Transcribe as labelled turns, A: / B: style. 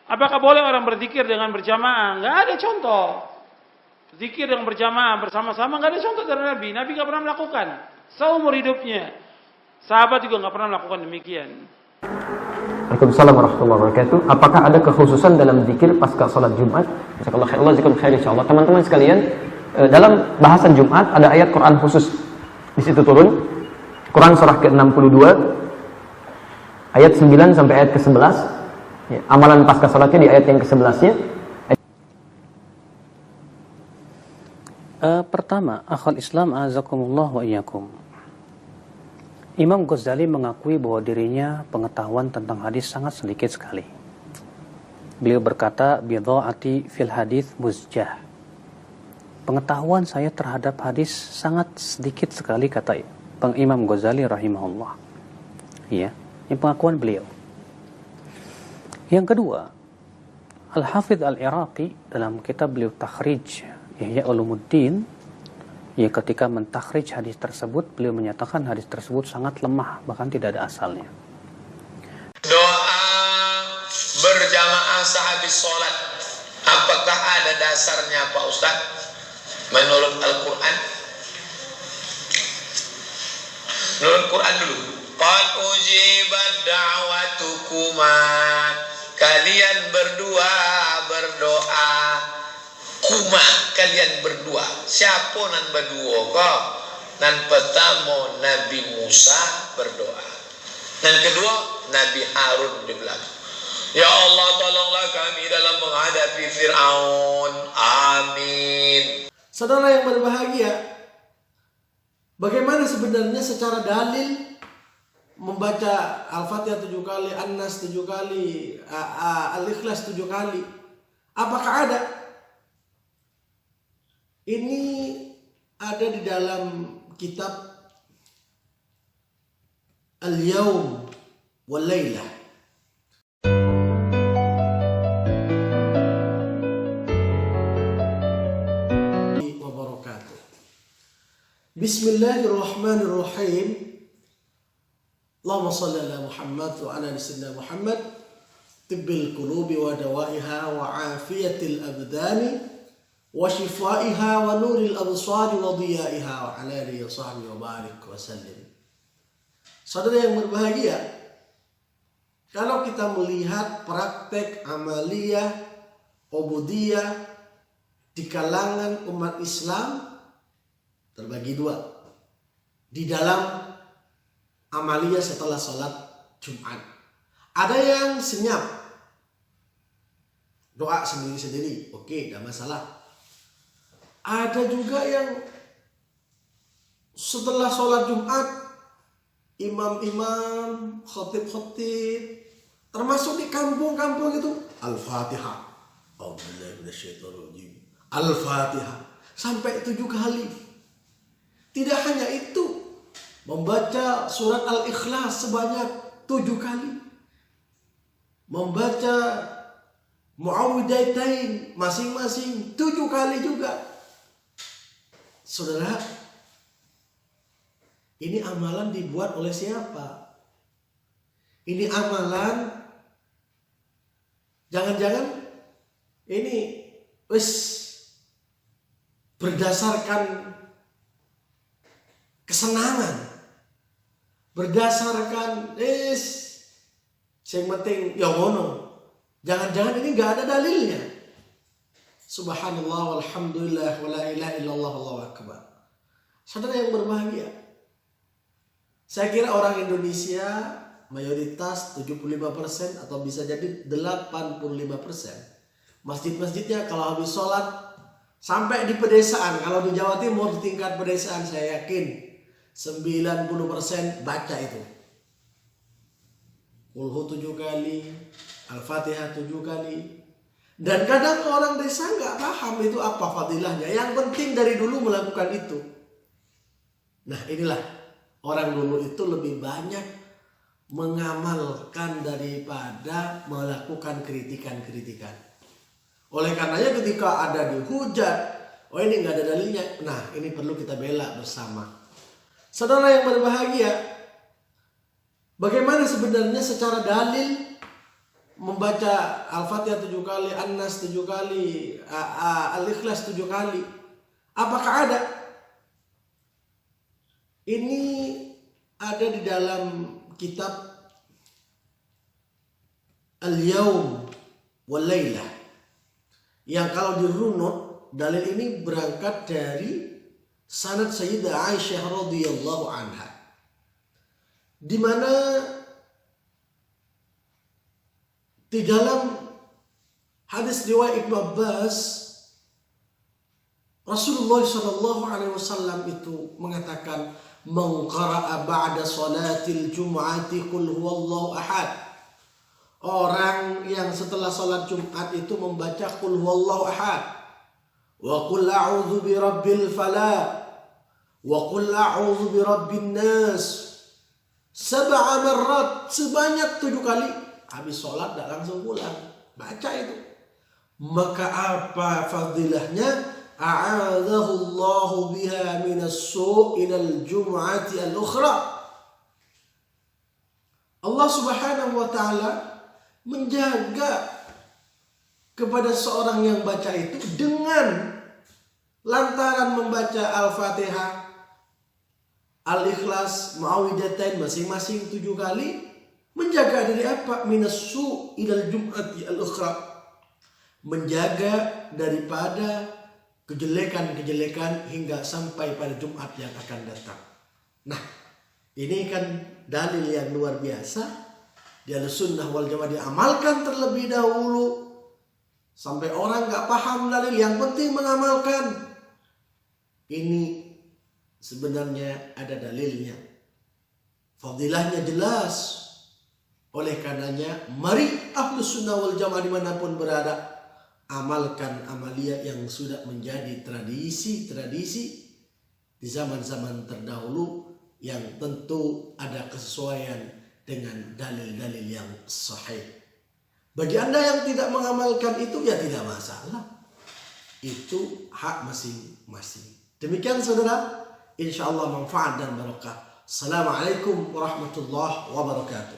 A: Apakah boleh orang berzikir dengan berjamaah? Nggak ada contoh. Zikir dengan berjamaah bersama-sama nggak ada contoh dari Nabi. Nabi nggak pernah melakukan seumur hidupnya. Sahabat juga nggak pernah melakukan demikian.
B: Waalaikumsalam warahmatullahi wabarakatuh. Apakah ada kekhususan dalam zikir pasca salat Jumat? Jazakallahu khairan, jazakum khair insyaallah. Teman-teman sekalian, dalam bahasan Jumat ada ayat Quran khusus. Di situ turun Quran surah ke-62 ayat 9 sampai ayat ke-11. Ya, amalan pasca salatnya di ayat yang ke-11-nya.
C: Pertama, akhul Islam azakumullah wa iyyakum. Imam Ghazali mengakui bahwa dirinya pengetahuan tentang hadis sangat sedikit sekali. Beliau berkata, bidha'ati fil hadis muzjah. Pengetahuan saya terhadap hadis sangat sedikit sekali, kata Imam Ghazali rahimahullah. Ya, ini pengakuan beliau. Yang kedua, Al-Hafidh Al-Iraqi dalam kitab beliau Takhrij Ihya Ulumuddin, ya, ketika mentakhrij hadis tersebut, beliau menyatakan hadis tersebut sangat lemah, bahkan tidak ada asalnya.
D: Doa berjamaah sehabis sholat, apakah ada dasarnya Pak Ustaz menurut Al-Quran? Menurut Quran dulu. Qad ujibat da'watukuma, kalian berdua berdoa. Kuma, kalian berdua. Siapa nan berdua kok? Nan pertama Nabi Musa berdoa. Nan kedua Nabi Harun di belakang. Ya Allah, tolonglah kami dalam menghadapi Fir'aun. Amin.
E: Saudara yang berbahagia, bagaimana sebenarnya secara dalil membaca Al-Fatihah 7 kali, An-Nas 7 kali, Al-Ikhlas 7 kali? Apakah ada? Ini ada di dalam kitab Al-Yawm wal Laylah. Wabarakatuh. Bismillahirrahmanirrahim. Allahumma salli ala Muhammad wa ala sayyidina Muhammad. Tibbil qulubi wa dawaiha wa afiyatil abdani wa shifaiha wa nuril absari wa diyaiha wa ala alihi wa sahbihi wa barik wa sallim. Saudara yang berbahagia, kalau kita melihat praktek amaliyah, ubudiyah di kalangan umat Islam terbagi dua. Di dalam amaliyah setelah sholat Jumat, ada yang senyap, doa sendiri-sendiri, oke, tidak masalah. Ada juga yang setelah sholat Jumat, imam-imam, khotib-khotib, termasuk di kampung-kampung itu, Al-Fatihah, Al-Fatihah, sampai 7 kali. Tidak hanya itu, membaca surat Al-Ikhlas sebanyak 7 kali, membaca Mu'awwidhatain masing-masing 7 kali juga. Saudara, ini amalan dibuat oleh siapa? Ini amalan, jangan-jangan ini berdasarkan kesenangan, berdasarkan yang penting ya ngono. Jangan-jangan ini nggak ada dalilnya. Subhanallah walhamdulillah wa la ilaha illallah Allahu akbar. Saudara yang berbahagia, saya kira orang Indonesia mayoritas 75% atau bisa jadi 85%. Masjid-masjidnya kalau habis sholat sampai di pedesaan, kalau di Jawa Timur di tingkat pedesaan saya yakin 90% baca itu. Qul 7 kali, Al-Fatihah 7 kali. Dan kadang orang desa nggak paham itu apa fadilahnya. Yang penting dari dulu melakukan itu. Nah inilah, orang dulu itu lebih banyak mengamalkan daripada melakukan kritikan-kritikan. Oleh karenanya ketika ada dihujat, oh ini nggak ada dalilnya, nah ini perlu kita bela bersama. Saudara yang berbahagia, bagaimana sebenarnya secara dalil membaca Al-Fatihah 7 kali, An-Nas 7 kali, Al-Ikhlas 7 kali. Apakah ada? Ini ada di dalam kitab Al-Yawm wal Lailah. Yang kalau dirunut, dalil ini berangkat dari sanad Sayyidah Aisyah radhiyallahu anha. Di mana di dalam hadis riwayat Ibnu Abbas, Rasulullah SAW itu mengatakan, "Man qara'a ba'da salatil jum'ati qul huwallahu ahad." Orang yang setelah salat Jumat itu membaca qul huwallahu ahad, wa qul a'udzu birabbil falaq, wa qul a'udzu birabbin nas, 7 marrat, sebanyak 7 kali. Habis sholat tidak langsung pulang, baca itu. Maka apa fadilahnya? A'adzahullahu biha minas su'ilal jum'ati al-ukhra. Allah subhanahu wa ta'ala menjaga kepada seorang yang baca itu dengan lantaran membaca Al-Fatihah, Al-Ikhlas, Mu'awwidhatain masing-masing 7 kali. Menjaga dari apa? Minassu ilal jum'ati al-ukhra. Menjaga daripada kejelekan-kejelekan hingga sampai pada Jumat yang akan datang. Nah, ini kan dalil yang luar biasa. Di Ahlussunnah wal Jamaah diamalkan terlebih dahulu. Sampai orang gak paham dalil, yang penting mengamalkan. Ini sebenarnya ada dalilnya. Fadilahnya jelas. Oleh karenanya, mari Ahlussunnah wal Jamaah dimanapun berada, amalkan amalia yang sudah menjadi tradisi-tradisi di zaman-zaman terdahulu yang tentu ada kesesuaian dengan dalil-dalil yang sahih. Bagi Anda yang tidak mengamalkan itu, ya tidak masalah. Itu hak masing-masing. Demikian saudara, insya Allah manfaat dan barakah. Assalamualaikum warahmatullahi wabarakatuh.